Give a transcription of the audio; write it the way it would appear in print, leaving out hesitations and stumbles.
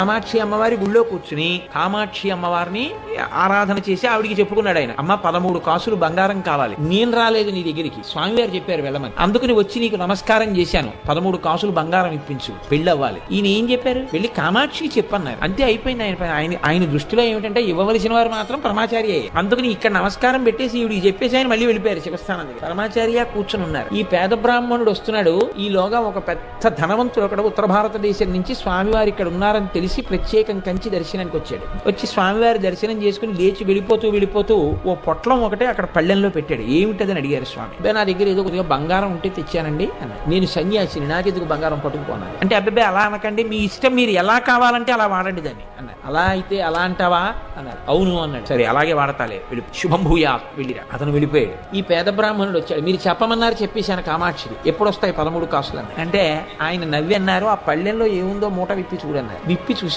కామాక్షి అమ్మవారి గుళ్ళో కూర్చుని కామాక్షి అమ్మవారిని ఆరాధన చేసి ఆవిడికి చెప్పుకున్నాడు ఆయన, అమ్మ 13 కాసులు బంగారం కావాలి, నేను రాలేదు నీ దగ్గరికి, స్వామివారు చెప్పారు వెళ్ళమని, అందుకని వచ్చి నీకు నమస్కారం చేశాను, 13 కాసులు బంగారం ఇప్పించు, పెళ్లి అవ్వాలి. ఈయన ఏం చెప్పారు, వెళ్ళి కామాక్షికి చెప్పన్నారు, అంతే అయిపోయింది. ఆయన దృష్టిలో ఏమిటంటే ఇవ్వవలసిన వారు మాత్రం పరమాచార్య. అందుకని ఇక్కడ నమస్కారం పెట్టేసి ఈవిడికి చెప్పేసి ఆయన మళ్ళీ వెళ్ళిపోయారు శివస్థానం దగ్గర. పరమాచార్య కూర్చుని ఉన్నారు. ఈ పేద బ్రాహ్మణుడు వస్తున్నాడు. ఈలోగా ఒక పెద్ద ధనవంతుడు అక్కడ ఉత్తర భారతదేశం నుంచి స్వామివారు ఇక్కడ ఉన్నారని తెలిసి ప్రత్యేకం కంచి దర్శనానికి వచ్చాడు. వచ్చి స్వామివారి దర్శనం చేసుకుని లేచి వెళ్ళిపోతూ ఓ పొట్లం ఒకటే అక్కడ పళ్ళెంలో పెట్టాడు. ఏమిటదని అడిగారు స్వామి. నా దగ్గర ఏదో కొద్దిగా బంగారం ఉంటే తెచ్చానండి అన్నారు. నేను సన్యాసిని, నాకెందుకు బంగారం పట్టుకుపోన్నాను అంటే, అబ్బాయి అలా అనకండి, మీ ఇష్టం, మీరు ఎలా కావాలంటే అలా వాడండి దాన్ని అన్నారు. అలా అయితే అలా అంటావా అన్నారు. అవును అన్నాడు. సరే అలాగే వాడతాలే, వెళ్ళి శుభం భూయా, వెళ్ళిరా. అతను వెళ్ళిపోయాడు. ఈ పేద బ్రాహ్మణుడు వచ్చాడు. మీరు చెప్పమన్నారు, చెప్పేశాను కామాక్షికి, ఎప్పుడు వస్తాయి 13 కాసులు అంటే ఆయన నవ్వి అన్నారు, ఆ పళ్ళెంలో ఏముందో మూట విప్పి చూడన్నారు. విప్పి చూసి